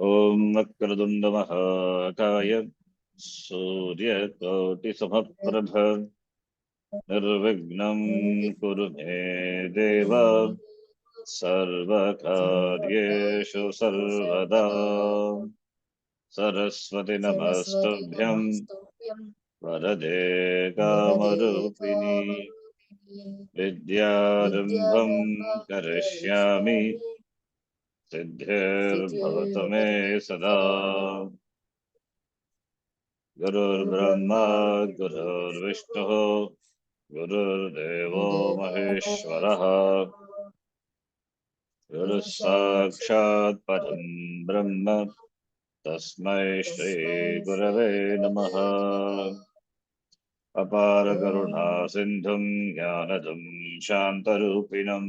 Om Vakratunde Mahakaya Surya Koti Samprabha Nirvignam Kuru Me Deva Sarvakaryeshu Sarvada Saraswati Namastubhyam Varade Kamarupini Vidyarambham Karishyami Siddhir Me Sada Gurur Brahma Gurur Vishnu Gurur Devo Maheshwaraha Guru Sakshat Param Brahma Tasmai Shri Gurave Namaha Apara Karuna Sindhum Jnanadam Shantarupinam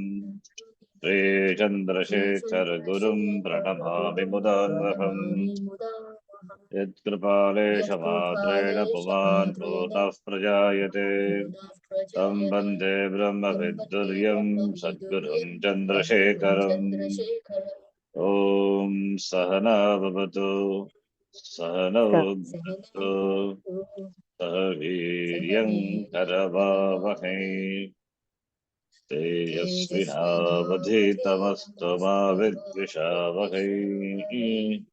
Sri Chandrasekhar Gurum Pranamami Mudanvaham Yatkripalesha Matrena Puman Purnah Prajayate Tam Bande Brahma Viduryam Sadgurum Chandrasekharam Om Sahana Bhavatu Sahana Bhunaktu Sahaviryam Karavavakai Tejasvinavadhitamastu ma vidvishavakai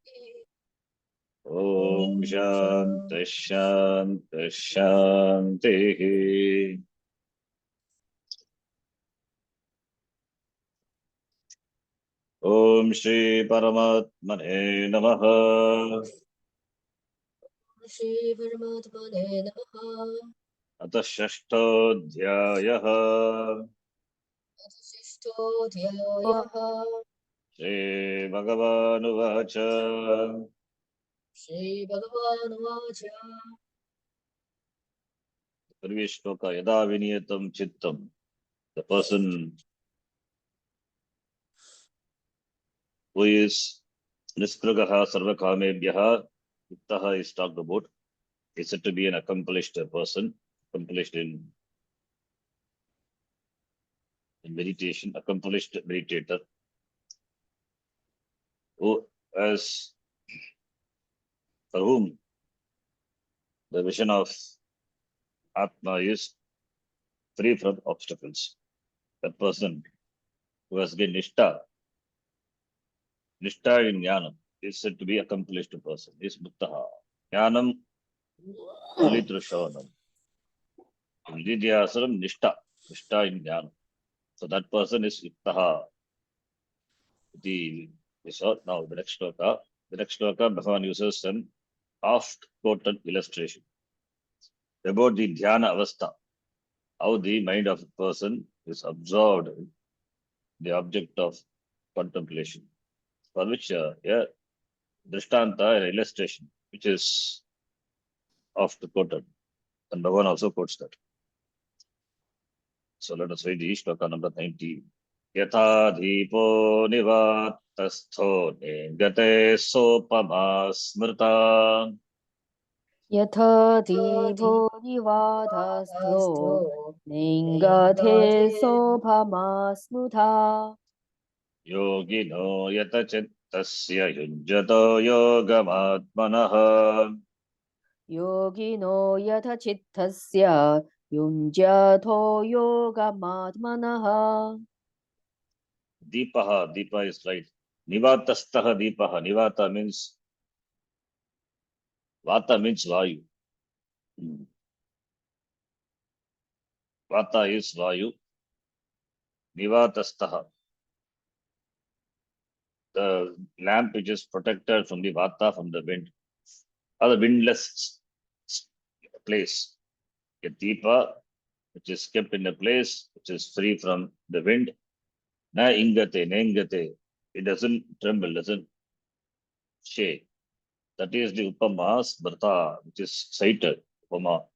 Om Shanti Shanti Shanti. Om Shri Paramatmane Namaha. Shri Paramatmane Namaha. Atha Shashtodhyayah. Shashtodhyayaha. Shri Bhagavanu Vacha. Shri Bhagavanu Vacha. Previous shloka Yada Viniyatam Chittam. The person who is Niskragaha Sarvakamebhyaha Yuttaha is talked about. Is said to be an accomplished person, accomplished in meditation, accomplished meditator, who as for whom the vision of Atma is free from obstacles. That person who has gained Nishtha in Jnanam is said to be accomplished person, is Muttaha. Jnanam only through Shavanam. In Vidyasaram, Nishtha in Jnanam. So that person is Muttaha. We saw now the next shloka. The next shloka, Bhagavan uses an oft-quoted illustration about the dhyana avastha, how the mind of a person is absorbed in the object of contemplation, for which a drishtanta, an illustration, which is oft-quoted, and Bhagavan also quotes that. So let us read the shloka number 19. Yatha dhipo nivatastho negate sopama smrta. Yatha divo nivadhastho ningathe sobhama smudha. Yogino yata chittasya yujjato yogamatmanaha. Yogino yatha chittasya yunjatho yogamatmanaha. Deepaha, Deepa is right. Nivatastaha Deepaha. Nivata means Vata means Vayu. Vata is Vayu. Nivatastaha. The lamp which is protected from the Vata, from the wind, or the windless place. A Deepa which is kept in a place which is free from the wind. Na ingate, na ingate. It doesn't tremble, doesn't shake. That is the Upama Smrta, which is cited. Upama,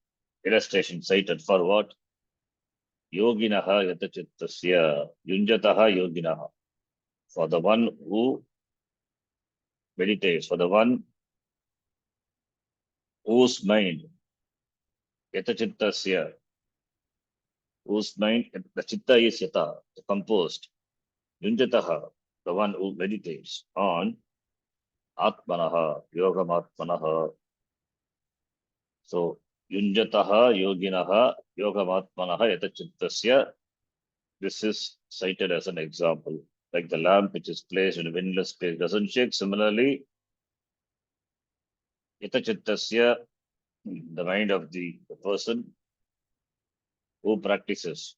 illustration cited for what? Yoginaha yatachittasya yunjataha yoginaha. For the one who meditates, for the one whose mind, yatachittasya, whose mind, the chitta is yata, composed. Yunjataha, the one who meditates on Atmanaha, Yogamatmanaha. So, Yunjataha, Yoginaha, Yogamatmanaha, Yatachittasya. This is cited as an example. Like the lamp which is placed in a windless space doesn't shake. Similarly, Yatachittasya, the mind of the person who practices.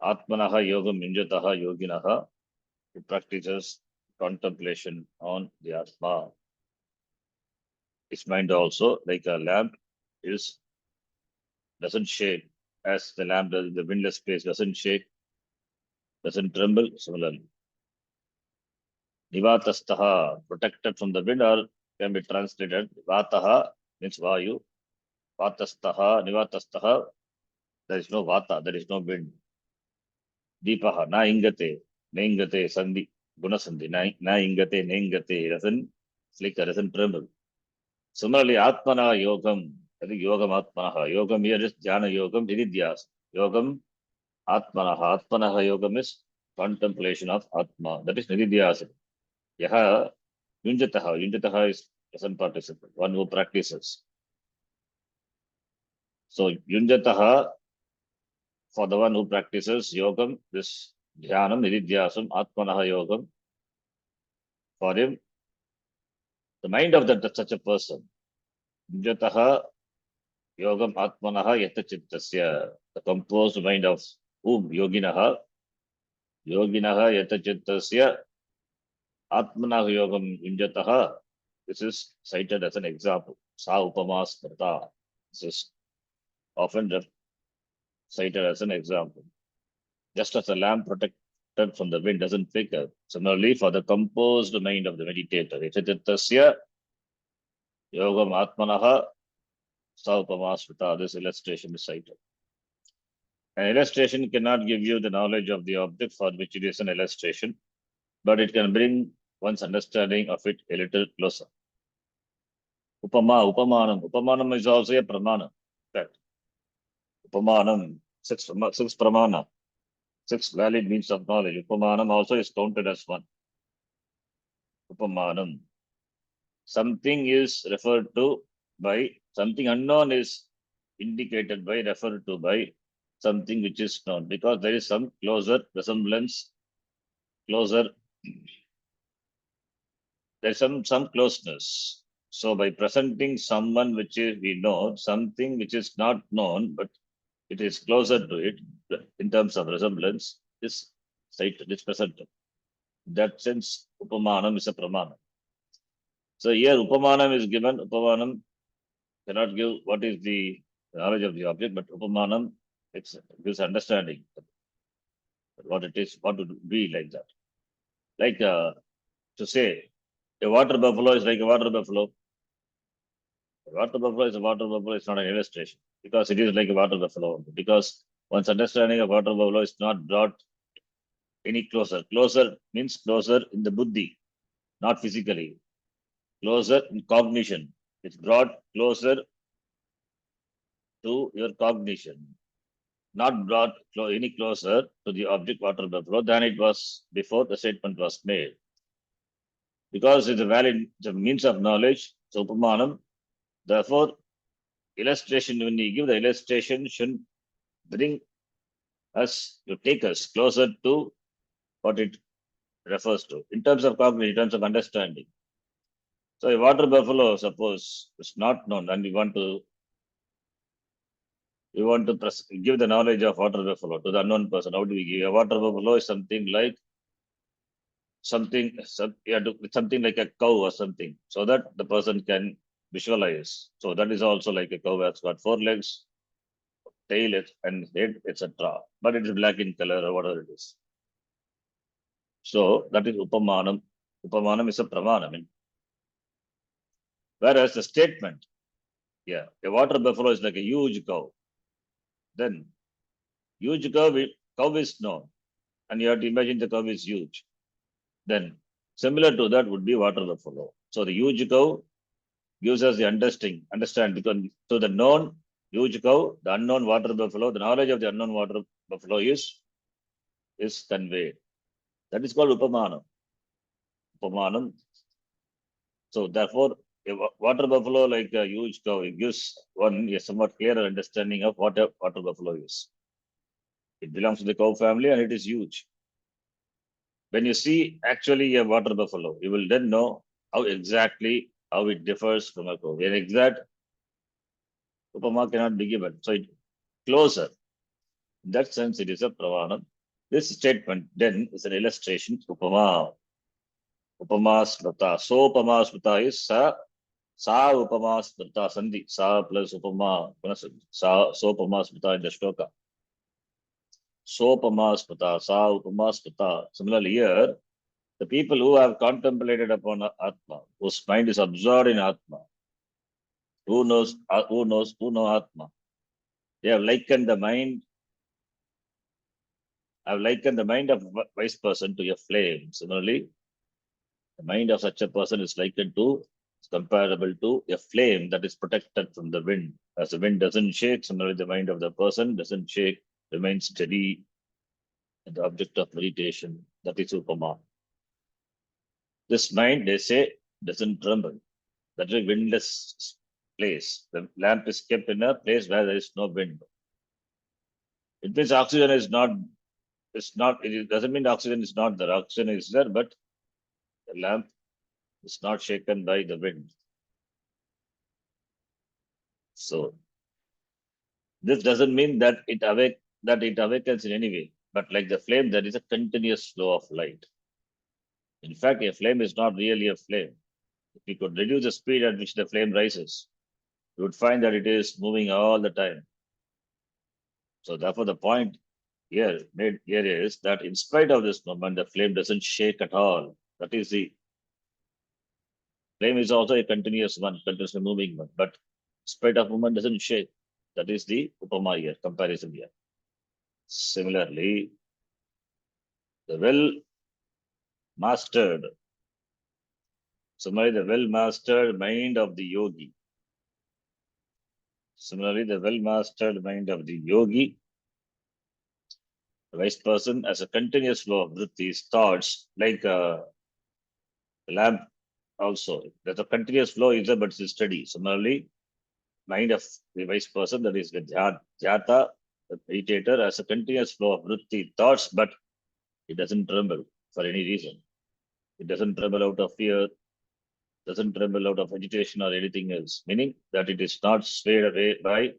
Atmanaha Yogam Yunjataha Yoginaha, who practices contemplation on the Atma. His mind also, like a lamp, doesn't shake as the lamp does, the windless space doesn't shake, doesn't tremble. Similarly, Nivatastaha, protected from the wind, or can be translated Vataha means Vayu. Vatastaha, Nivatastaha, there is no Vata, there is no wind. Deepaha, na ingate, neingate, sandhi, guna sandhi, na ingate, neingate, doesn't flicker, doesn't tremble. Similarly, Atmana Yogam, that is Yogam Atmanaha. Yogam here is Jnana Yogam, Nididhyas. Yogam Atmanaha. Atmanaha Yogam is contemplation of Atma. That is Nididhyas. Yaha Yunjataha. Yunjataha is present participle, one who practices. So Yunjataha, for the one who practices Yogam, this Dhyanam, Nididhyasam, Atmanaha Yogam, for him, the mind of such a person, Yunjataha Yogam Atmanaha Yatachittasya, the composed mind of whom? Yoginaha Yatachittasya Atmanaha Yogam Yunjataha. This is cited as an example. Sa Upama Smrta. This is often cited as an example. Just as a lamp protected from the wind doesn't flicker, similarly for the composed mind of the meditator, Yatachittasya Yogam Atmanaha Sa Upama Smrta. This illustration is cited. An illustration cannot give you the knowledge of the object for which it is an illustration, but it can bring one's understanding of it a little closer. Upamanam. Upamanam is also a pramana. In fact, Upamanam, six pramana, six valid means of knowledge. Upamanam also is counted as one. Upamanam. Something is referred to by, something unknown is indicated by, referred to by something which is known, because there is some closer resemblance, there's some closeness. So by presenting someone which is we know, something which is not known, but it is closer to it in terms of resemblance, is cited, is presented. In that sense, Upamanam is a pramana. So here Upamanam is given. Upamanam cannot give what is the knowledge of the object, but Upamanam gives understanding what it is, what would be like that. Like to say, a water buffalo is like a water buffalo. A water buffalo is a water buffalo. It's not an illustration because it is like a water buffalo. Because one's understanding of water buffalo is not brought any closer. Closer means closer in the buddhi, not physically. Closer in cognition. It's brought closer to your cognition, not brought any closer to the object water buffalo than it was before the statement was made. Because it's a valid means of knowledge, so Upamanam, therefore, illustration, when you give the illustration, should bring us, to take us closer to what it refers to in terms of cognition, in terms of understanding. So a water buffalo, suppose, is not known, and you want to give the knowledge of water buffalo to the unknown person. How do we give? A water buffalo is something like something like a cow or something, so that the person can visualize. So that is also like a cow that's got 4 legs, tail and head, etc. But it is black in color or whatever it is. So that is Upamanam. Upamanam is a pramanam. Whereas the statement, a water buffalo is like a huge cow. Then huge cow is known, and you have to imagine the cow is huge. Then similar to that would be water buffalo. So the huge cow gives us the understand because so the known huge cow, the unknown water buffalo, the knowledge of the unknown water buffalo is conveyed. That is called Upamanam. Upamanam So therefore, a water buffalo, like a huge cow, it gives one a somewhat clearer understanding of what a water buffalo is. It belongs to the cow family and it is huge. When you see actually a water buffalo, you will then know how it differs from a cow. An exact upama cannot be given. So it closer. In that sense, it is a pravanam. This statement then is an illustration. Upama. Upama smrita. So upama smrita is sa upama smrita sandhi. Sa plus upama. So upama smrita in the shloka. So upama smrita. Sa upama smrita. Similarly here, the people who have contemplated upon Atma, whose mind is absorbed in Atma, who know Atma. They have likened the mind, of a wise person to a flame. Similarly, the mind of such a person is comparable to a flame that is protected from the wind. As the wind doesn't shake, similarly the mind of the person doesn't shake, remains steady, and the object of meditation, that is Upama. This mind, they say, doesn't tremble. That is a windless place. The lamp is kept in a place where there is no wind. It means oxygen is not, it doesn't mean oxygen is not there. Oxygen is there, but the lamp is not shaken by the wind. So this doesn't mean that it awakens in any way, but like the flame, there is a continuous flow of light. In fact, a flame is not really a flame. If you could reduce the speed at which the flame rises, you would find that it is moving all the time. So therefore, the point made here is that in spite of this movement, the flame doesn't shake at all. That is the flame is also a continuous one, continuously moving one, but in spite of movement doesn't shake. That is the upama here, comparison here. Similarly, the mastered, the well-mastered mind of the yogi. Similarly, the well-mastered mind of the yogi, the wise person, has a continuous flow of vrittis, thoughts, like a lamp also. There's a continuous flow is there, but it's steady. Similarly, mind of the wise person, that is the jhata, the meditator, has a continuous flow of vritti, thoughts, but it doesn't tremble for any reason. It doesn't tremble out of fear, doesn't tremble out of agitation or anything else, meaning that it is not swayed away by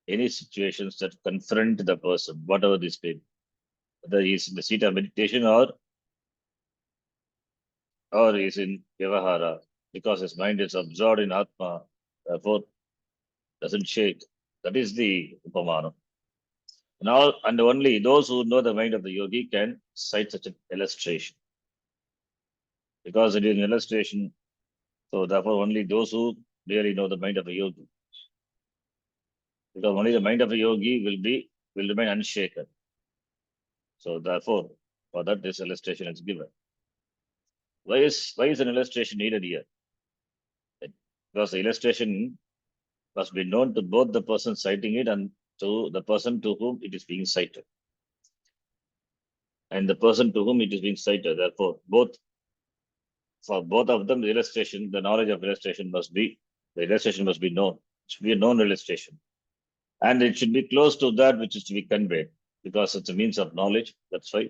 any situations that confront the person, whatever this may be, whether he is in the seat of meditation or he is in Vyavahara, because his mind is absorbed in Atma, therefore doesn't shake. That is the Upamana. And only those who know the mind of the yogi can cite such an illustration. Because it is an illustration, so therefore only those who really know the mind of a yogi. Because only the mind of a yogi will remain unshaken. So therefore, for that this illustration is given. Why is an illustration needed here? Because the illustration must be known to both the person citing it and to the person to whom it is being cited. And the person to whom it is being cited. Therefore, for both of them, the knowledge of illustration must be known. It should be a known illustration. And it should be close to that which is to be conveyed, because it's a means of knowledge. That's why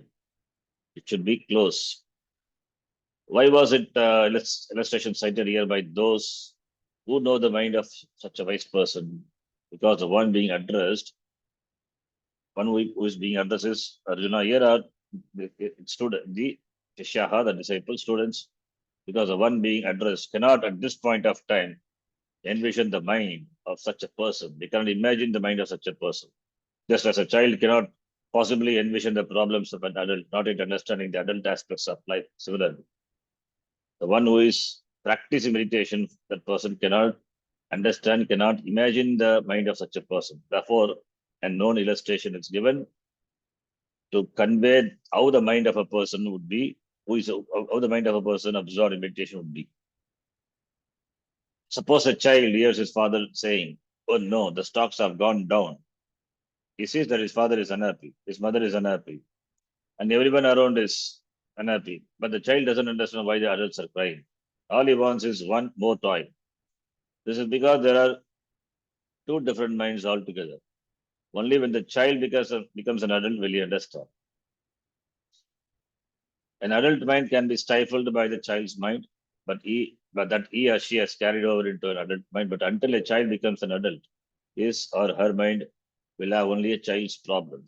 it should be close. Why was it illustration cited here by those who know the mind of such a wise person? Because the one being addressed, one who is being addressed is Arjuna. Here are the Shishyaha, the disciple students, because the one being addressed cannot at this point of time envision the mind of such a person. They cannot imagine the mind of such a person. Just as a child cannot possibly envision the problems of an adult, not yet understanding the adult aspects of life. Similarly, the one who is practicing meditation, that person cannot understand, cannot imagine the mind of such a person. Therefore, a known illustration is given to convey how the mind of a person would be, how the mind of a person absorbed in meditation would be. Suppose a child hears his father saying, "Oh no, the stocks have gone down." He sees that his father is unhappy, his mother is unhappy, and everyone around is unhappy. But the child doesn't understand why the adults are crying. All he wants is one more toy. This is because there are two different minds altogether. Only when the child becomes an adult will he understand. An adult mind can be stifled by the child's mind, but that he or she has carried over into an adult mind. But until a child becomes an adult, his or her mind will have only a child's problem.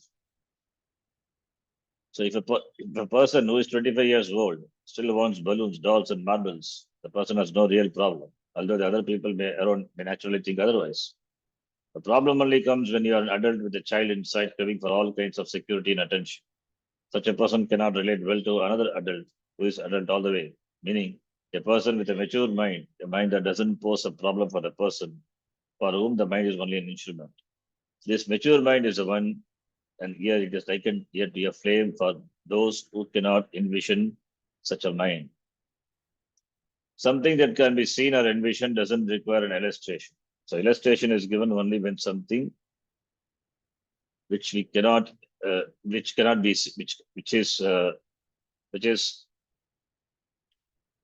So if a person who is 25 years old still wants balloons, dolls, and marbles, the person has no real problem. Although the other people may naturally think otherwise. The problem only comes when you are an adult with a child inside craving for all kinds of security and attention. Such a person cannot relate well to another adult who is adult all the way, meaning a person with a mature mind, a mind that doesn't pose a problem for the person for whom the mind is only an instrument. This mature mind is the one, and here it is likened here to a flame for those who cannot envision such a mind. Something that can be seen or envisioned doesn't require an illustration. So illustration is given only when something which we cannot, which cannot be, which is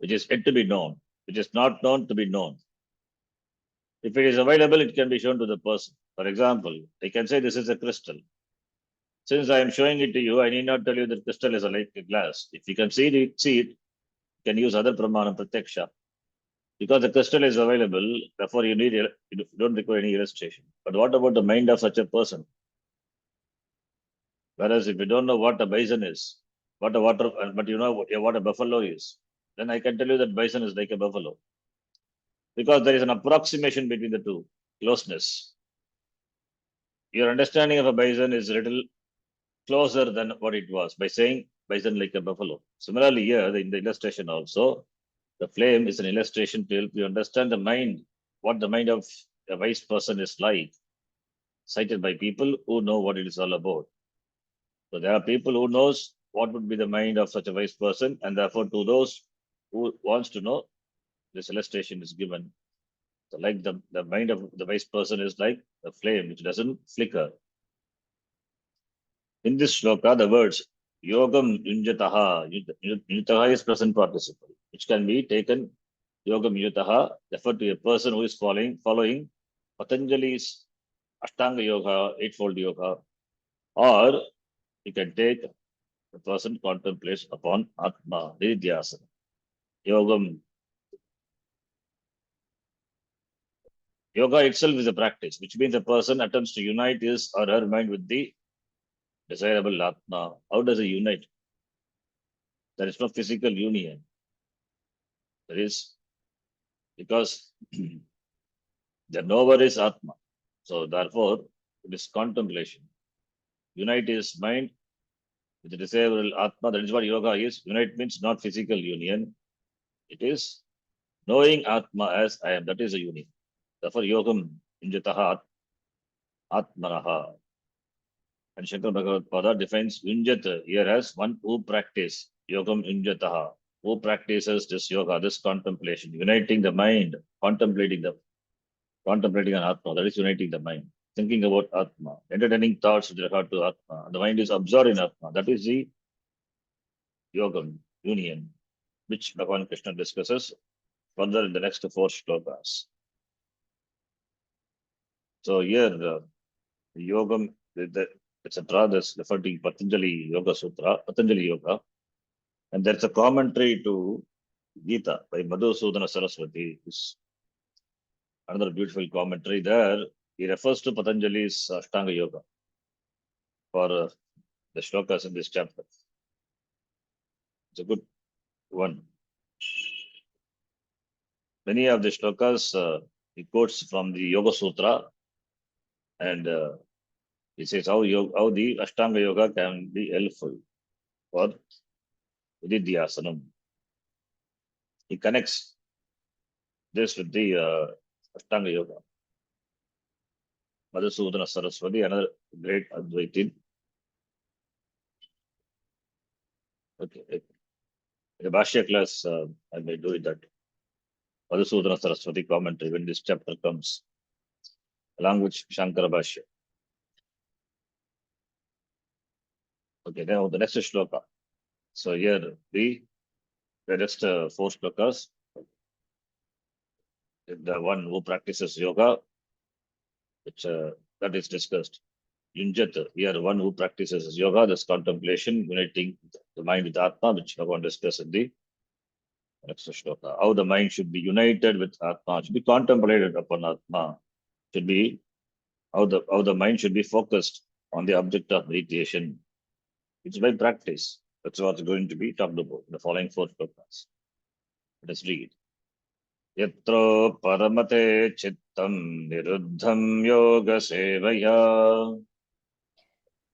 yet to be known, which is not known to be known. If it is available, it can be shown to the person. For example, I can say this is a crystal. Since I am showing it to you, I need not tell you that crystal is like a glass. If you can see it, you can use other pramana pratyaksha. Because the crystal is available, therefore you don't require any illustration. But what about the mind of such a person? Whereas if you don't know what a bison is, but you know what a buffalo is, then I can tell you that bison is like a buffalo. Because there is an approximation between the two, closeness. Your understanding of a bison is a little closer than what it was by saying bison like a buffalo. Similarly, here in the illustration also, the flame is an illustration to help you understand the mind, what the mind of a wise person is like, cited by people who know what it is all about. So there are people who knows what would be the mind of such a wise person, and therefore to those who wants to know, this illustration is given. So like the mind of the wise person is like the flame which doesn't flicker. In this shloka, the words yogam yunjataha, yunjataha is present participle, which can be taken yogam yunjataha, refer to a person who is following Patanjali's Ashtanga Yoga, Eightfold Yoga, or you can take the person contemplates upon Atma, Nidhyasana. Yogam. Yoga itself is a practice, which means a person attempts to unite his or her mind with the desirable Atma. How does it unite? There is no physical union. There is because the knower is Atma. So therefore, it is contemplation. Unite his mind with the desirable Atma. That is what yoga is. Unite means not physical union. It is knowing Atma as I am. That is a union. Therefore, yogam injataha atmanaha. And Shankar Bhagavad Pada defines yunjat here as one who practice yogam yunjataha, who practices this yoga, this contemplation, uniting the mind, contemplating an Atma, that is uniting the mind, thinking about Atma, entertaining thoughts with regard to Atma. The mind is absorbed in Atma. That is the yogam, union, which Bhagavan Krishna discusses further in the next four shlokas. So here, yogam, etc., this referred to Patanjali Yoga Sutra, Patanjali Yoga, and there's a commentary to Gita by Madhusudana Saraswati. Is another beautiful commentary there. He refers to Patanjali's Ashtanga Yoga for the shlokas in this chapter. It's a good one. Many of the shlokas he quotes from the Yoga Sutra, and he says how the Ashtanga Yoga can be helpful for Vididhyasanam. He connects this with the Ashtanga Yoga. Madhusudana Saraswati, another great Advaitin. Okay. In the Bhashya class, I may do it that. Madhusudana Saraswati commentary when this chapter comes, along with Shankara Bhashya. Okay, now the next shloka. So here we just four shlokas. the one who practices yoga, which that is discussed. Yunjat, here one who practices yoga, this contemplation, uniting the mind with Atma, which Bhagavan discussed in the next shloka. How the mind should be united with Atma, should be contemplated upon Atma, should be how the mind should be focused on the object of meditation. It's by practice. That's what's going to be talked about in the following four shlokas. Let us read. Yatro paramate chittam niruddham yoga sevaya.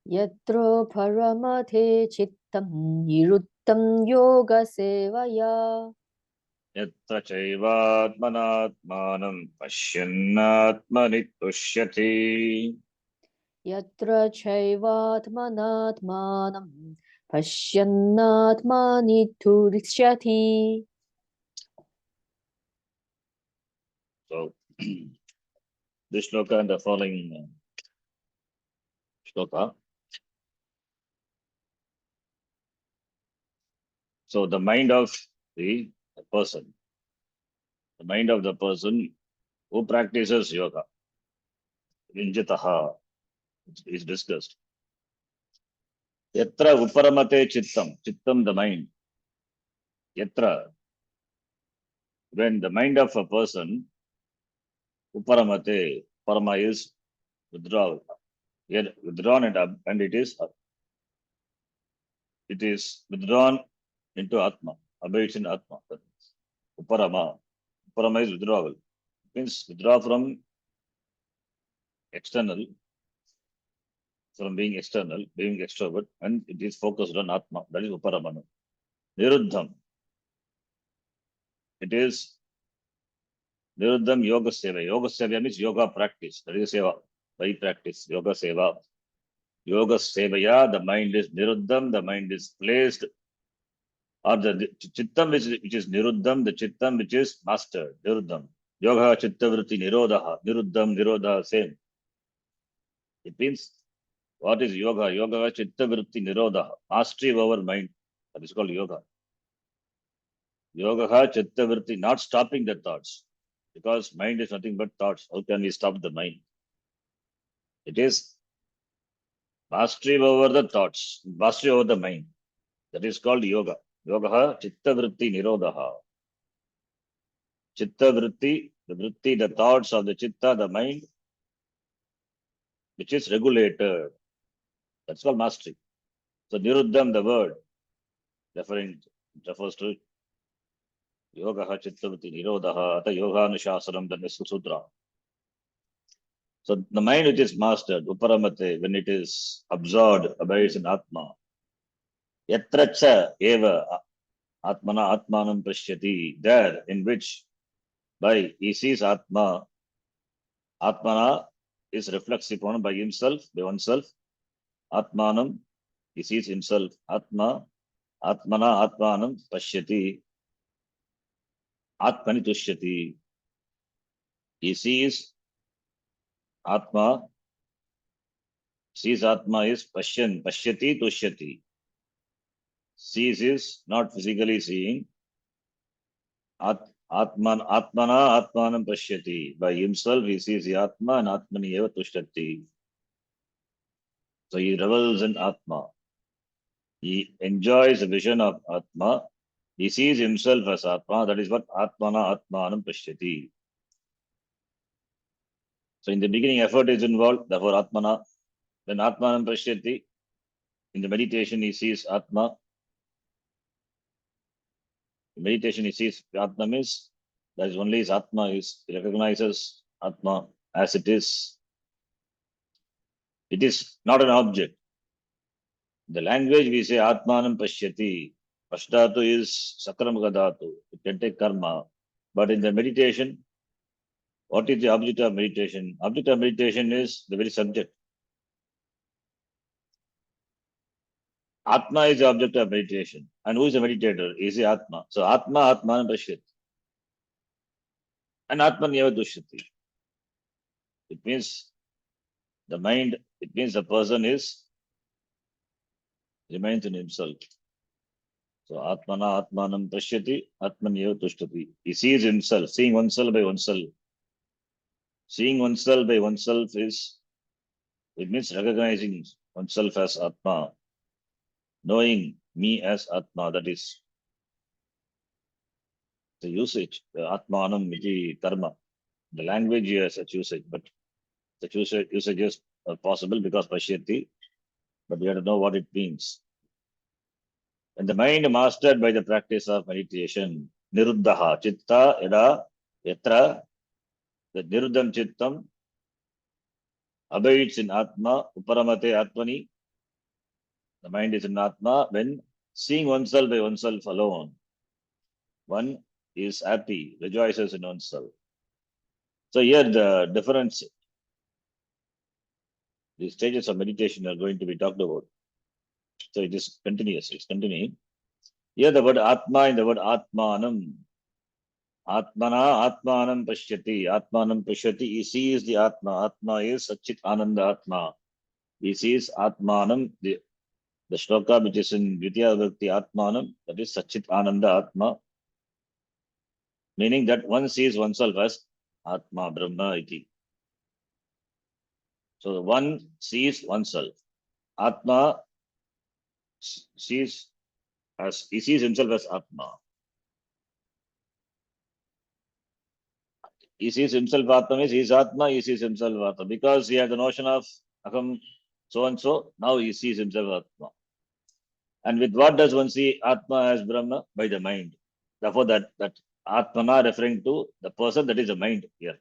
Yatro paramate chittam niruddham yoga sevaya. Yatra chaivatmanatmanam pashyannatmani tushyati. Yatra chaivatmanatmanam pashyannatmani turishyati. So, this shloka and the following shloka. So, the mind of the person, the mind of the person who practices yoga, Vinjataha, is discussed. Yatra uparamate chittam, chittam the mind. Yatra, when the mind of a person, uparamate, parama is withdrawal. Here withdrawn and it is withdrawn into Atma, abides in Atma. Uparama. Uparama is withdrawal. It means withdraw from external, from being external, being extrovert, and it is focused on Atma. That is Uparamana. Niruddham. It is Niruddham Yoga Seva. Yoga Seva means yoga practice. That is Seva. By practice. Yoga Seva. Yoga Sevaya, the mind is Niruddham, the mind is placed, or the Chittam which is Niruddham, the Chittam which is mastered. Niruddham. Yoga Chittavritti Nirodha. Niruddham, Nirodha, same. It means what is yoga? Yoga Chittavritti Nirodha. Mastery over mind. That is called yoga. Yoga Chittavritti, not stopping the thoughts. Because mind is nothing but thoughts. How can we stop the mind? It is mastery over the thoughts, mastery over the mind. That is called yoga. Yoga Chittavritti Nirodha. Chittavritti, the vritti, the thoughts of the chitta, the mind, which is regulated. That's called mastery. So Niruddham, the word, refers to Yoga Chittavritti Nirodha, the Yoga Anushasanam, the Nisku Sutra. So the mind which is mastered, Uparamate, when it is absorbed, abides in Atma. Yatracha eva Atmana Atmanam Pashyati, there in which by he sees Atma, Atmana is reflexive pronoun by himself, by oneself. Atmanam, he sees himself. Atma, Atmana Atmanam Pashyati, Atmani Tushyati. He sees Atma is Pashyati Tushyati. Sees is not physically seeing. Atmana Atmanam Pashyati. By himself he sees the Atma and Atmani eva Tushyati. So he revels in Atma. He enjoys the vision of Atma. He sees himself as Atma. That is what Atmana Atmanam Pashyati. So in the beginning, effort is involved. Therefore, Atmana. When Atmanam Pashyati, in the meditation, he sees Atma. In meditation, he sees Atma means that is only his Atma is. He recognizes Atma as it is. It is not an object. The language we say Atmanam Pashyati. Pashtatu is Sakramaka Dhatu. It can take karma. But in the meditation, what is the object of meditation? Object of meditation is the very subject. Atma is the object of meditation. And who is the meditator? Is the Atma. So Atma, Atmanam Pashyati. And Atman Yeva Dushyati. It means the mind, it means the person remains in himself. So Atmana Atmanam Pashyati, Atmanyeva Tushtati. He sees himself, seeing oneself by oneself. Seeing oneself by oneself it means recognizing oneself as Atma, knowing me as Atma, that is the usage, the Atmanam iti karma. The language here is such usage, but such usages are possible because Pashyati, but we have to know what it means. And the mind mastered by the practice of meditation, Niruddaha, Chitta, Yada, Yatra, the Niruddham Chittam abides in Atma, Uparamate Atmani, the mind is in Atma when seeing oneself by oneself alone. One is happy, rejoices in oneself. So here the difference, the stages of meditation are going to be talked about. So it is continuous, it's continuing. Here the word Atma and the word Atmanam. Atmana Atmanam Pashyati. Atmanam Pashyati. He sees the Atma. Atma is Satchit Ananda Atma. He sees Atmanam, the shloka which is in Dvitiya Vibhakti Atmanam, that is Satchit Ananda Atma. Meaning that one sees oneself as Atma Brahma iti. So one sees oneself. Atma sees he sees himself as Atma. He sees himself Atma means he is Atma, he sees himself Atma. Because he has the notion of Aham so and so, now he sees himself Atma. And with what does one see Atma as Brahma? By the mind. Therefore, that Atmana referring to the person, that is the mind here.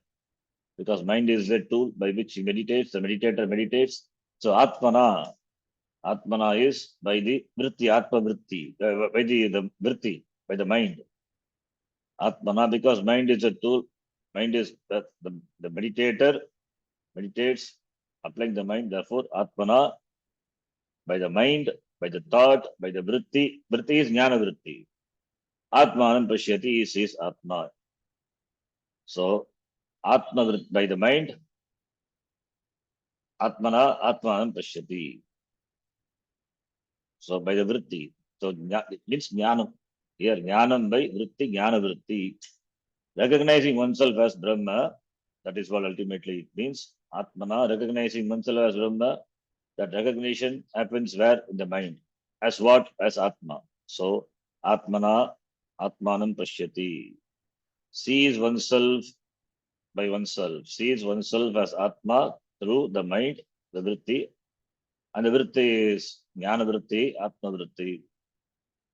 Because mind is the tool by which he meditates, the meditator meditates. So Atmana is by the vritti, Atma vritti, by the vritti, by the mind. Atmana, because mind is a tool, mind is the meditator meditates, applying the mind. Therefore, Atmana, by the mind, by the thought, by the vritti. Vritti is jnana vritti. Atmanam pashyati is his Atma. So, Atma by the mind, Atmana, Atmanam pashyati. So, by the vritti. So, it means jnanam. Here, jnanam by vritti, jnana vritti. Recognizing oneself as Brahma, that is what ultimately it means. Atmana, recognizing oneself as Brahma, that recognition happens where? In the mind. As what? As Atma. So, Atmana, Atmanam pashyati. Sees oneself by oneself, sees oneself as Atma through the mind, the vritti, and the vritti is jnana vritti, Atma vritti.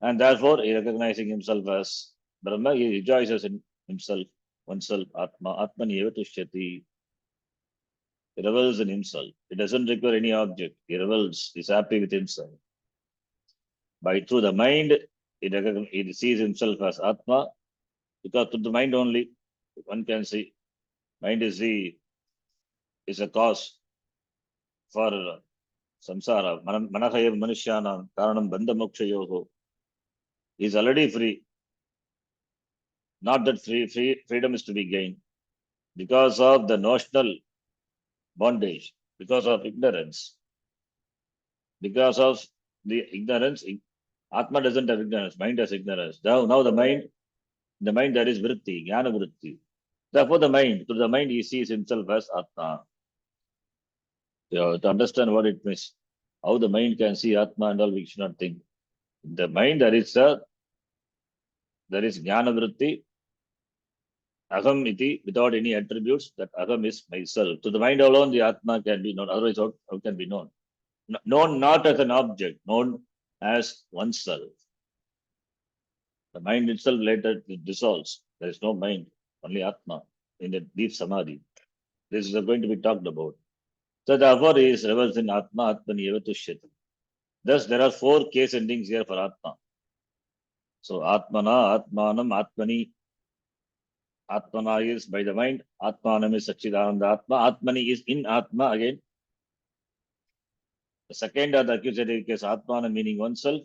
And therefore, he recognizing himself as Brahma, he rejoices in himself, oneself, Atma, Atmanyeva tushyati. He revels in himself. He doesn't require any object. He revels, he's happy with himself. By through the mind, he sees himself as Atma, because through the mind only, one can see. Mind is a cause for samsara. Manahayev Manushyana Karanam Bandha Mokshayoho. He is already free. Not that freedom is to be gained. Because of the notional bondage, because of ignorance. Because of the ignorance, Atma doesn't have ignorance, mind has ignorance. Now the mind there is vritti, jnana vritti. Therefore through the mind he sees himself as Atma. To understand what it means, how the mind can see Atma and all, we should not think. The mind there is jnana vritti, aham iti, without any attributes, that aham is myself. To the mind alone, the Atma can be known. Otherwise, how can be known? Known not as an object, known as oneself. The mind itself later dissolves. There is no mind, only Atma in the deep samadhi. This is going to be talked about. So therefore, he is reversed in Atma, Atmanyeva tushyati. Thus, there are 4 case endings here for Atma. So Atmana, Atmanam, Atmani. Atmana is by the mind, Atmanam is Satchidananda Atma, Atmani is in Atma again. The second are the accusative case, Atmanam meaning oneself.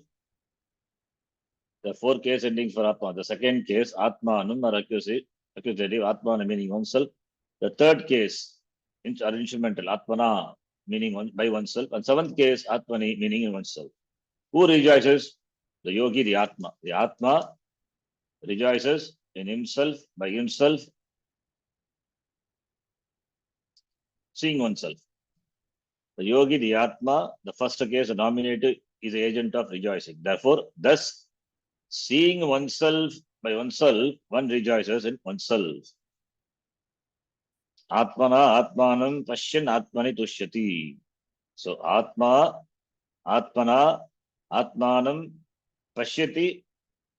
The 4 case endings for Atma. The second case, Atmanam or accusative, Atmanam meaning oneself. The third case, are instrumental, Atmana meaning by oneself. And 7th case, Atmani meaning in oneself. Who rejoices? The yogi, the Atma. The Atma rejoices in himself, by himself, seeing oneself. The yogi, the Atma, the first case, the nominator, is the agent of rejoicing. Therefore, thus, seeing oneself by oneself, one rejoices in oneself. Atmana Atmanam Pashyan Atmani Tushyati. So, Atmana Atmanam Pashyati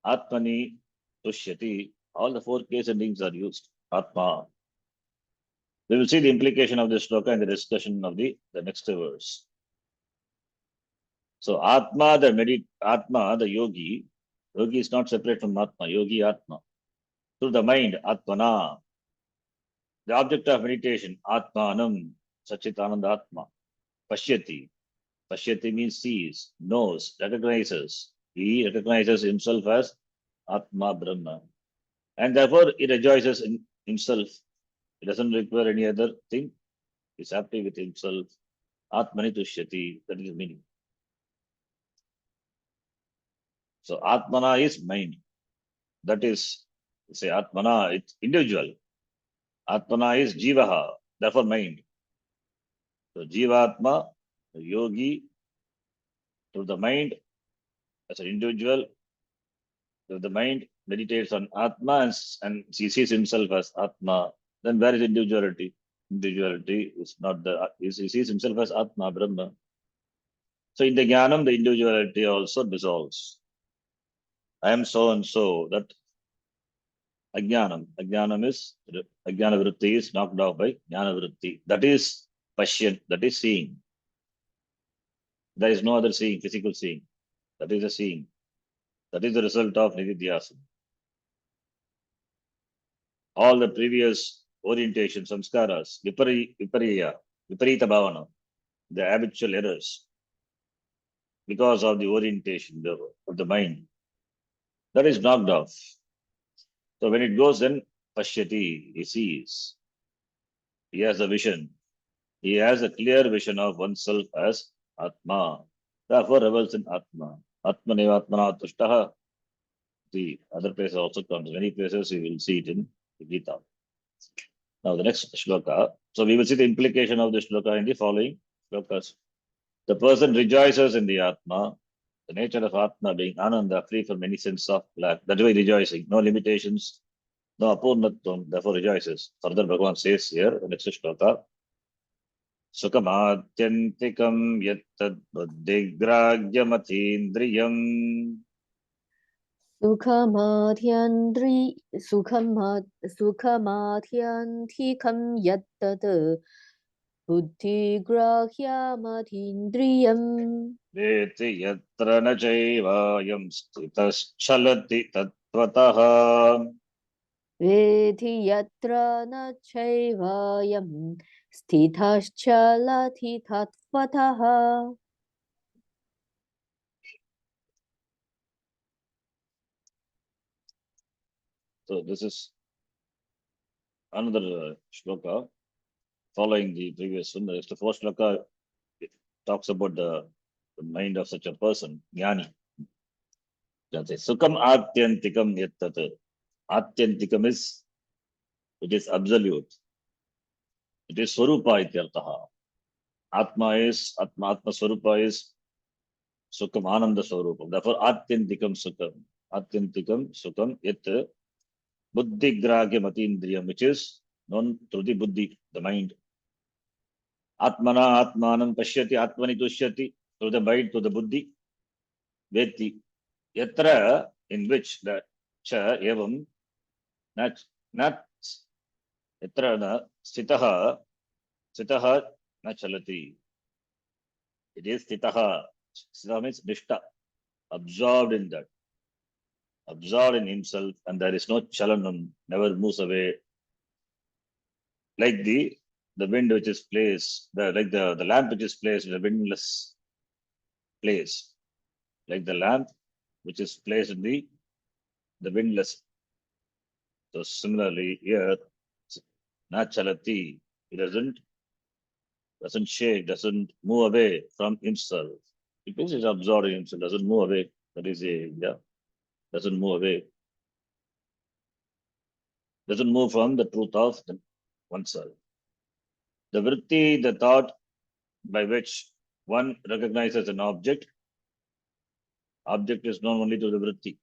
Atmani Tushyati. All the four case endings are used. Atma. We will see the implication of this sloka in the discussion of the next verse. So Atma, the yogi is not separate from Atma, yogi Atma. Through the mind, Atmana. The object of meditation, Atmanam, Sachitananda Atma. Pashyati. Pashyati means sees, knows, recognizes. He recognizes himself as Atma Brahma. And therefore he rejoices in himself. He doesn't require any other thing. He's happy with himself. Atmani Tushyati. That is the meaning. So Atmana is mind. That is, say Atmana, it's individual. Atmana is Jivaha, therefore mind. So Jivatma, the yogi, through the mind, as an individual, through the mind, meditates on Atma and he sees himself as Atma. Then where is individuality? Individuality is not the, he sees himself as Atma, Brahma. So in the Jnanam, the individuality also dissolves. I am so and so, that Ajnanam. Ajnana vritti is knocked off by Jnana vritti. That is Pashyan, that is seeing. There is no other seeing, physical seeing. That is a seeing. That is the result of Nididhyasana. All the previous orientation, samskaras, viparita bhavana, the habitual errors, because of the orientation of the mind, that is knocked off. So when it goes, then Pashyati, he sees. He has a vision. He has a clear vision of oneself as Atma. Therefore revels in Atma. Atmaneva Atmana Tushtaha. The other place also comes. Many places you will see it in the Gita. Now the next shloka. So we will see the implication of the shloka in the following shlokas. The person rejoices in the Atma. The nature of Atma being Ananda, free from any sense of lack. That way rejoicing. No limitations, no apurnatvam, therefore rejoices. Further Bhagavan says here, the next shloka. Sukamatyantikam yattad buddhigragyamathindriyam. सुखमाध्यान्तिकं यत्तत् बुद्धिग्राह्यमतीन्द्रियम् Veti yatra na chaivayam stitaschalati tattvataha. वेधि यत्र न चैवायं स्थितश्चलति तत्त्वतः. So this is another shloka following the previous one. The fourth shloka it talks about the mind of such a person, jnani. That is Sukam Atyantikam Yattat. Atyantikam is, it is absolute. It is Swarupa Ityartaha. Atma Swarupa is Sukam Ananda Swarupa. Therefore, Atyantikam Sukam. Atyantikam Sukam Yat Buddhi Gragya Matindriyam, which is known through the Buddhi, the mind. Atmana Atmanam Pashyati Atmani Tushyati, through the mind, through the Buddhi. Veti. Yatra, in which the cha evam not yatra na sthitaha na chalati. It is sthitaha. Sthitaha means nishta, absorbed in that, absorbed in himself, and there is no chalanam, never moves away. Like the wind which is placed, like the lamp which is placed in a windless place, like the lamp which is placed in the windless. So similarly here, na chalati, he doesn't shake, doesn't move away from himself. Because he's absorbed in himself, doesn't move away That is a, yeah, doesn't move away, doesn't move from the truth of oneself. The vritti, the thought by which one recognizes an object, object is known only to the vritti.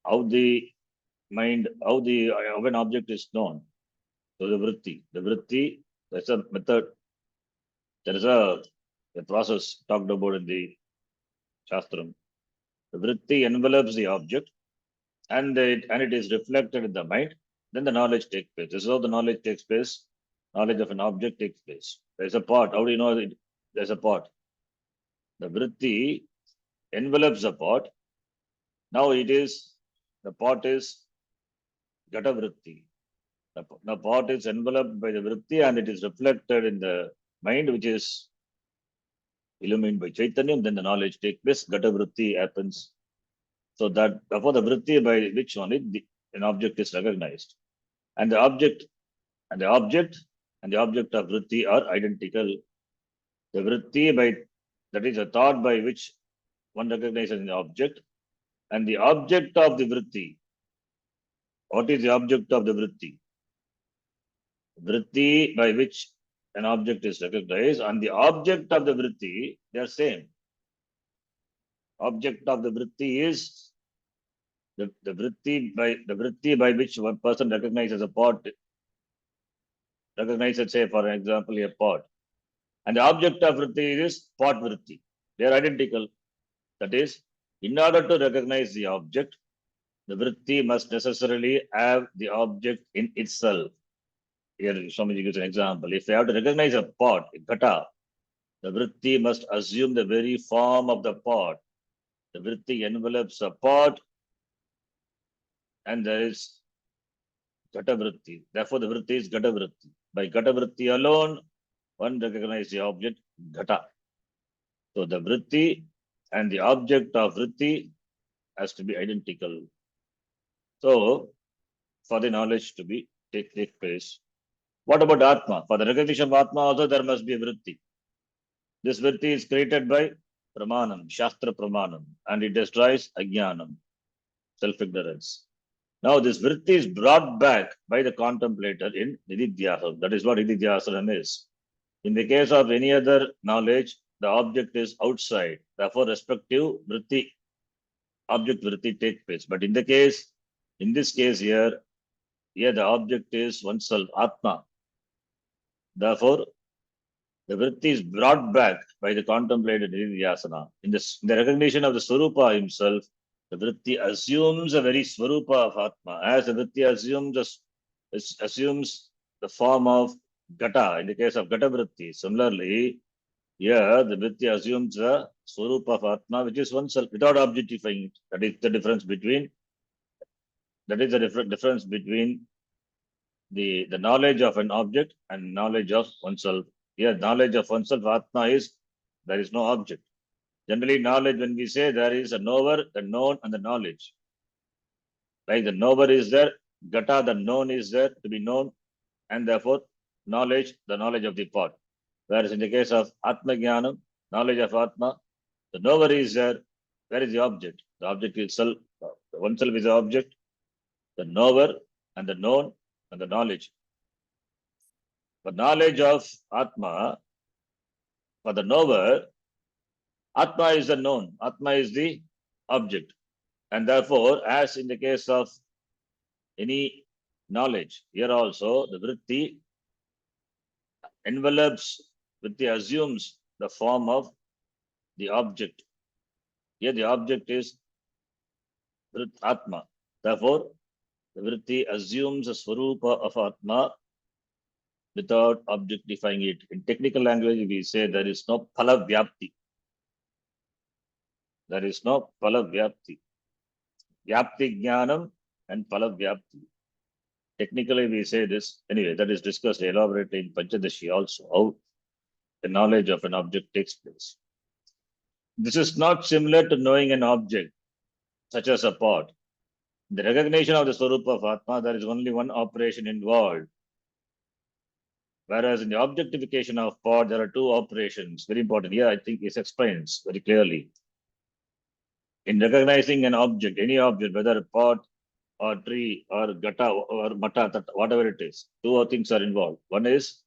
How the mind, how an object is known to the vritti. The vritti, that's a method, there is a process talked about in the Shastram. The vritti envelops the object and it is reflected in the mind, then the knowledge takes place. This is how the knowledge takes place. Knowledge of an object takes place. There's a pot. How do you know that there's a pot? The vritti envelops the pot. Now the pot is gata vritti. The pot is enveloped by the vritti and it is reflected in the mind, which is illumined by Chaitanya. Then the knowledge takes place. Gata vritti happens. So that therefore the vritti by which only an object is recognized. And the object and the object of vritti are identical. The vritti that is a thought by which one recognizes an object, and the object of the vritti. What is the object of the vritti? Vritti by which an object is recognized, and the object of the vritti, they are same. Object of the vritti is the vritti by which one person recognizes a pot, recognizes, say, for example, a pot. And the object of vritti is pot vritti. They are identical. That is, in order to recognize the object, the vritti must necessarily have the object in itself. Here, Swamiji gives an example. If I have to recognize a pot, a ghata, the vritti must assume the very form of the pot. The vritti envelops a pot, and there is ghata vritti. Therefore, the vritti is ghata vritti. By ghata vritti alone, one recognizes the object ghata. So the vritti and the object of vritti has to be identical. So, for the knowledge to be take place. What about Atma? For the recognition of Atma also there must be a vritti. This vritti is created by Pramanam, Shastra Pramanam, and it destroys Ajnanam, self-ignorance. Now this vritti is brought back by the contemplator in Nididhyasana. That is what Nididhyasana is. In the case of any other knowledge, the object is outside. Therefore, respective vritti, object vritti take place. But in this case here the object is oneself, Atma. Therefore, the vritti is brought back by the contemplated Nididhyasana. In the recognition of the Swarupa himself, the vritti assumes a very Swarupa of Atma. As the vritti assumes the form of Gata, in the case of Gata vritti. Similarly, here the vritti assumes the Swarupa of Atma, which is oneself, without objectifying it. That is the difference between the knowledge of an object and knowledge of oneself. Here, knowledge of oneself, Atma, is there is no object. Generally, knowledge, when we say there is a knower, the known, and the knowledge. Like the knower is there, Gata, the known is there to be known, and therefore knowledge, the knowledge of the pot. Whereas in the case of Atma Jnanam, knowledge of Atma, the knower is there. Where is the object? The object itself, oneself is the object, the knower, and the known, and the knowledge. The knowledge of Atma, for the knower, Atma is the known, Atma is the object. And therefore, as in the case of any knowledge, here also the vritti envelops, vritti assumes the form of the object. Here the object is Atma. Therefore, the vritti assumes a swarupa of Atma without objectifying it. In technical language, we say there is no phala vyapti. There is no phala vyapti. Vyapti jnanam and phala vyapti. Technically, we say this. Anyway, that is discussed elaborately in Panchadashi also, how the knowledge of an object takes place. This is not similar to knowing an object, such as a pot. In the recognition of the Swarupa of Atma, there is only one operation involved. Whereas in the objectification of pot, there are two operations. Very important. Here, I think it explains very clearly. In recognizing an object, any object, whether a pot or tree or gata or mata, whatever it is, two things are involved. One is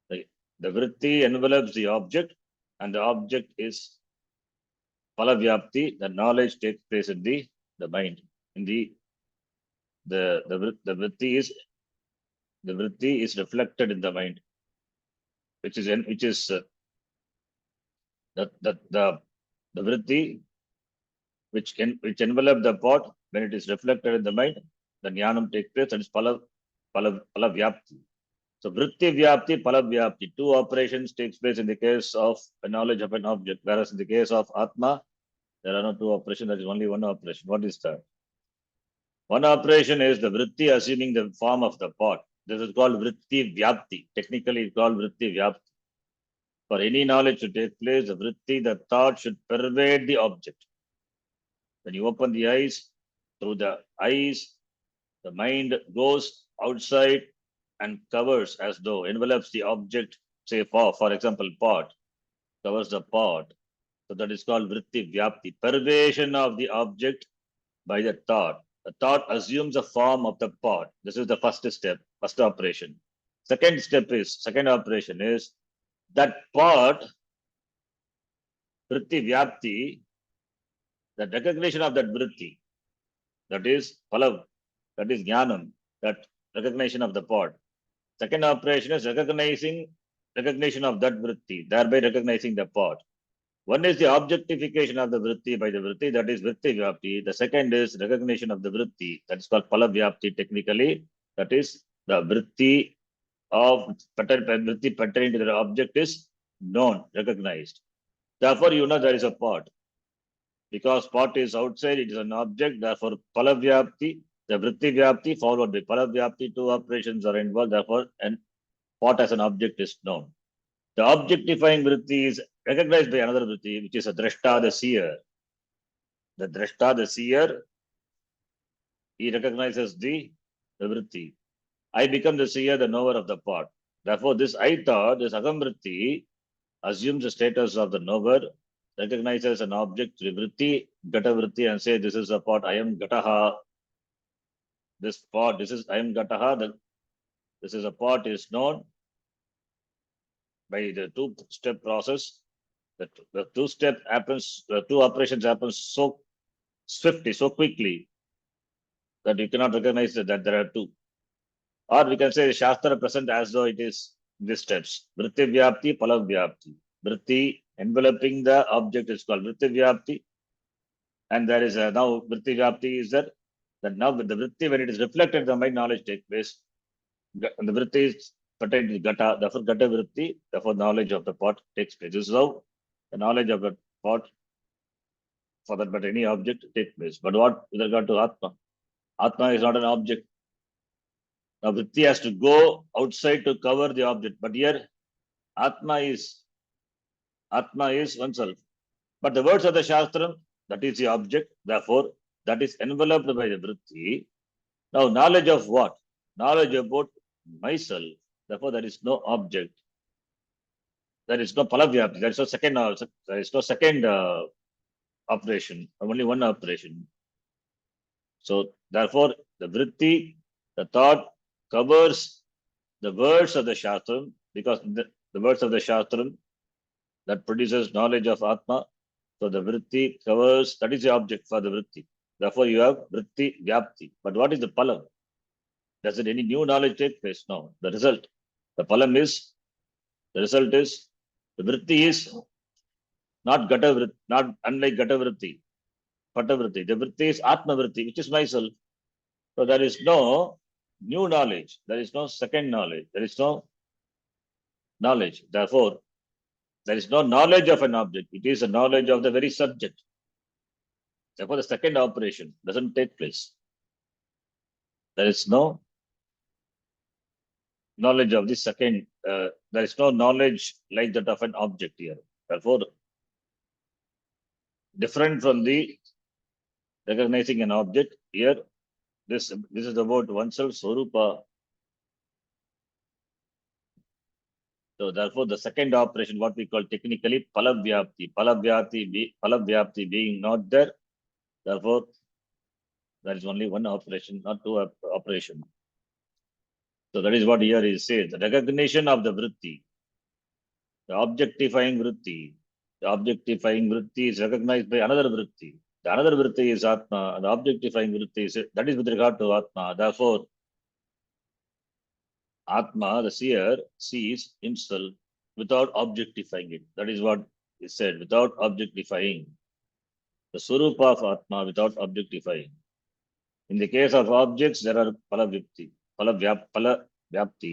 the vritti envelops the object, and the object is palavyapti. The knowledge takes place in the mind. In the vritti is reflected in the mind, which is the vritti which envelop the pot. When it is reflected in the mind, the jnanam takes place, and it's palavyapti. So vritti vyapti, palavyapti, two operations takes place in the case of a knowledge of an object, whereas in the case of atma, there are no two operations, there is only one operation. What is that? One operation is the vritti assuming the form of the pot. This is called vritti vyapti. Technically, it's called vritti vyapti. For any knowledge to take place, the vritti, the thought should pervade the object. When you open the eyes, through the eyes, the mind goes outside and covers as though envelops the object, say for example, pot, covers the pot. So that is called vritti vyapti, pervasion of the object by the thought. The thought assumes the form of the pot. This is the first step, first operation. Second operation is that pot, vritti vyapti, the recognition of that vritti, that is palav, that is jnanam, that recognition of the pot. Second operation is recognition of that vritti, thereby recognizing the pot. One is the objectification of the vritti by the vritti, that is vritti vyapti. The second is recognition of the vritti, that is called palavyapti technically. That is the vritti of vritti pertaining to the object is known, recognized. Therefore, you know there is a pot. Because pot is outside, it is an object. Therefore, palavyapti, the vritti vyapti followed by palavyapti, two operations are involved. Therefore, and pot as an object is known. The objectifying vritti is recognized by another vritti, which is a drashta, the seer. The drashta, the seer, he recognizes the vritti. I become the seer, the knower of the pot. Therefore, this I thought, this agam vritti, assumes the status of the knower, recognizes an object through vritti, gata vritti, and say, this is a pot, I am gataha. This pot, I am gataha, this is a pot is known by the two-step process. The two-step happens, the two operations happen so swiftly, so quickly, that you cannot recognize that there are two. Or we can say the Shastra present as though it is these steps. Vritti vyapti, palav vyapti. Vritti enveloping the object is called vritti vyapti. And there is now vritti vyapti is that now with the vritti, when it is reflected, the mind knowledge takes place. The vritti is pertaining to gata, therefore gata vritti, therefore knowledge of the pot takes place. This is how the knowledge of the pot, for that but any object, takes place. But what with regard to Atma? Atma is not an object. Now vritti has to go outside to cover the object. But here Atma is oneself. But the words of the Shastra, that is the object, therefore that is enveloped by the vritti. Now knowledge of what? Knowledge about myself. Therefore there is no object. There is no palavyapti. There is no second operation. Only one operation. So therefore the vritti, the thought, covers the words of the Shastra, because the words of the Shastra that produces knowledge of Atma. So the vritti covers, that is the object for the vritti. Therefore you have vritti vyapti. But what is the palam? Does it any new knowledge take place? No. The result. The palam is, the result is, the vritti is not gata vritti, not unlike gata vritti, pata vritti. The vritti is atma vritti, which is myself. So there is no new knowledge. There is no second knowledge. There is no knowledge. Therefore, there is no knowledge of an object. It is a knowledge of the very subject. Therefore, the second operation doesn't take place. There is no knowledge of the second. There is no knowledge like that of an object here. Therefore, different from the recognizing an object here, this is about oneself, Swarupa. So therefore, the second operation, what we call technically palavyapti. Palavyapti being not there, Therefore, there is only one operation, not two operation. So that is what here he says. The recognition of the vritti, the objectifying vritti. The objectifying vritti is recognized by another vritti. The another vritti is Atma, and the objectifying vritti is that is with regard to Atma. Therefore, Atma, the seer, sees himself without objectifying it. That is what is said, without objectifying. The Swarupa of Atma without objectifying. In the case of objects, there are pala vyapti.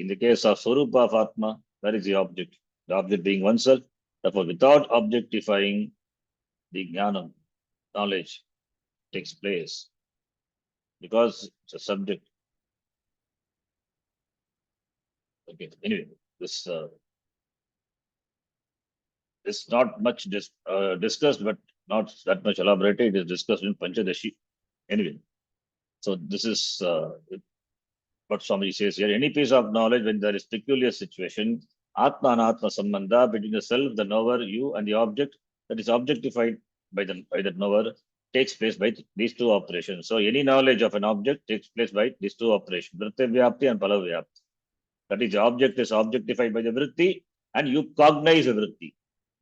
In the case of Swarupa of Atma, where is the object? The object being oneself. Therefore, without objectifying, the jnanam, knowledge, takes place. Because it's a subject. Okay, anyway, this is not much discussed, but not that much elaborated. It is discussed in Panchadashi. Anyway, so this is what Swami says here. Any piece of knowledge when there is peculiar situation, Atma and Atma Sambandha between the self, the knower, you, and the object that is objectified by the knower takes place by these two operations. So any knowledge of an object takes place by these two operations, Vritti Vyapti and Pala Vyapti. That is, the object is objectified by the Vritti and you cognize the Vritti.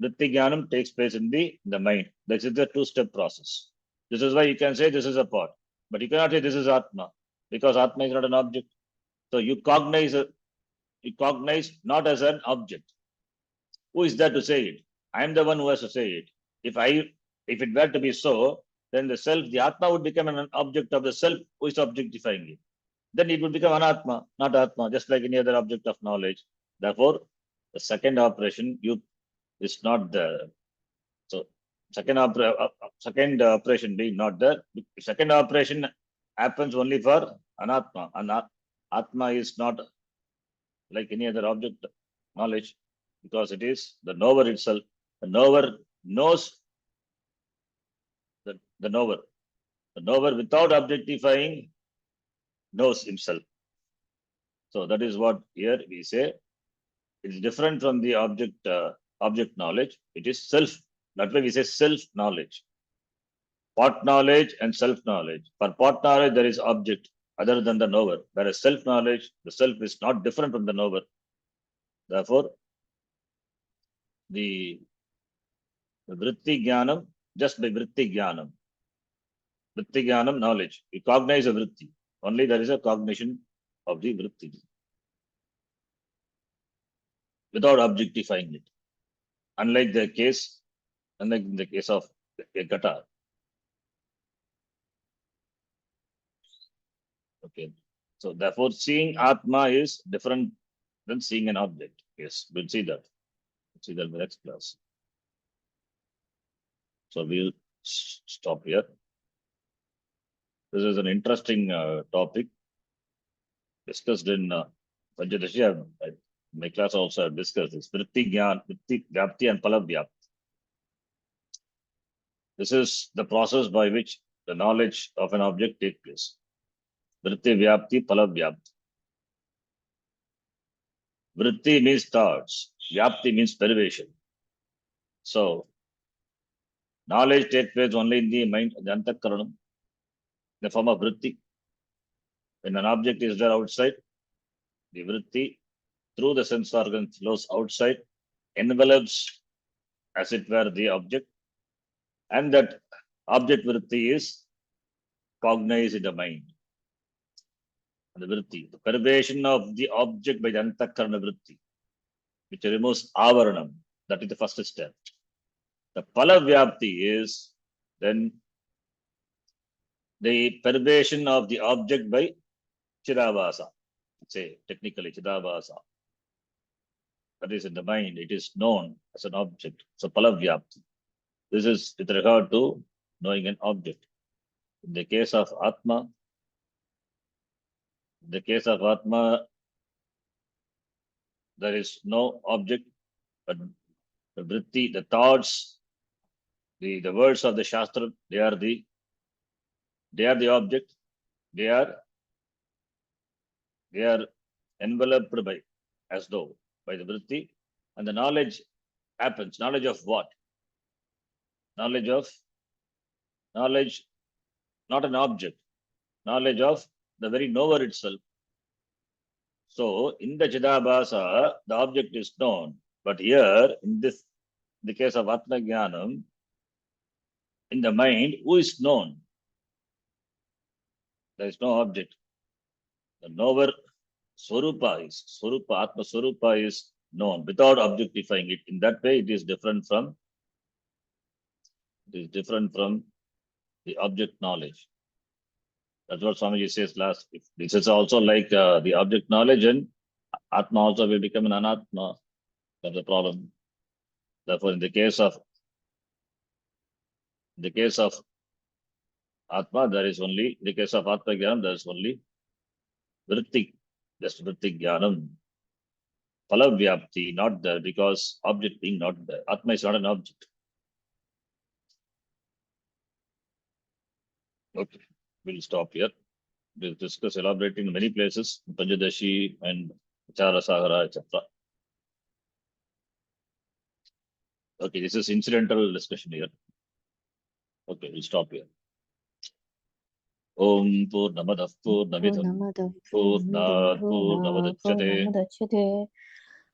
Vritti Jnanam takes place in the mind. This is the two-step process. This is why you can say this is a pot, but you cannot say this is Atma because Atma is not an object. So you cognize not as an object. Who is there to say it? I am the one who has to say it. If it were to be so, then the self, the Atma would become an object of the self who is objectifying it. Then it would become Anatma, not Atma, just like any other object of knowledge. Therefore, the second operation is not there. So second operation being not there, second operation happens only for Anatma. And Atma is not like any other object knowledge because it is the knower itself. The knower knows the knower. The knower without objectifying knows himself. So that is what here we say. It is different from the object knowledge. It is self. That's why we say self knowledge. Pot knowledge and self knowledge. For pot knowledge, there is object other than the knower. Whereas self knowledge, the self is not different from the knower. Therefore, the vritti jnanam, just by vritti jnanam knowledge, you cognize a vritti. Only there is a cognition of the vritti without objectifying it. Unlike in the case of a ghata. Okay. So therefore, seeing Atma is different than seeing an object. Yes, we'll see that. We'll see that in the next class. So we'll stop here. This is an interesting topic discussed in Panchadashi. My class also have discussed this. Vritti Vyapti and Pala Vyapti. This is the process by which the knowledge of an object takes place. Vritti Vyapti, Pala Vyapti. Vritti means thoughts. Vyapti means derivation. So, knowledge takes place only in the mind, the antakaranam, in the form of vritti. When an object is there outside, the vritti, through the sense organ, flows outside, envelops, as it were, the object, and that object vritti is cognized in the mind. And the vritti, the pervation of the object by the antakarana vritti, which removes avaranam, that is the first step. The pala vyapti is then the pervation of the object by chidavasa. Say technically chidavasa. That is in the mind, it is known as an object. So pala vyapti. This is with regard to knowing an object. In the case of Atma, there is no object, but the vritti, the thoughts, the words of the Shastra, they are the object. They are enveloped by, as though, by the vritti, and the knowledge happens. Knowledge of what? Knowledge not an object. Knowledge of the very knower itself. So in the Chidabhasa, the object is known. But here, in the case of Atma Jnanam, in the mind, who is known? There is no object. The knower Swarupa Atma Swarupa is known without objectifying it. In that way, it is different from the object knowledge. That's what Swamiji says last. If this is also like the object knowledge, and Atma also will become an Anatma. That's the problem. Therefore, in the case of Atma, there is only, in the case of Atma Jnanam, there is only Vritti, just Vritti Jnanam. Phala not there, because object being not there. Atma is not an object. Okay, we'll stop here. We'll discuss elaborating in many places, Panjadashi and Vichara Sagara, etc. Okay, this is incidental discussion here. Okay, we'll stop here. Om Purnamadah Purnamidam Purnat Purnavadachyate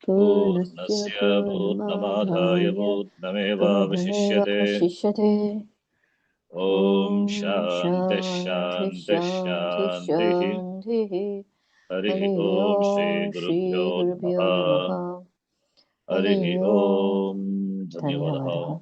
Purnasya Purnamadhaya Purnameva Vashishyate Om Shanti Shanti Shanti Harihi Om Shri Gurubhyo Namaha Harihi Om Dhanyavadaha.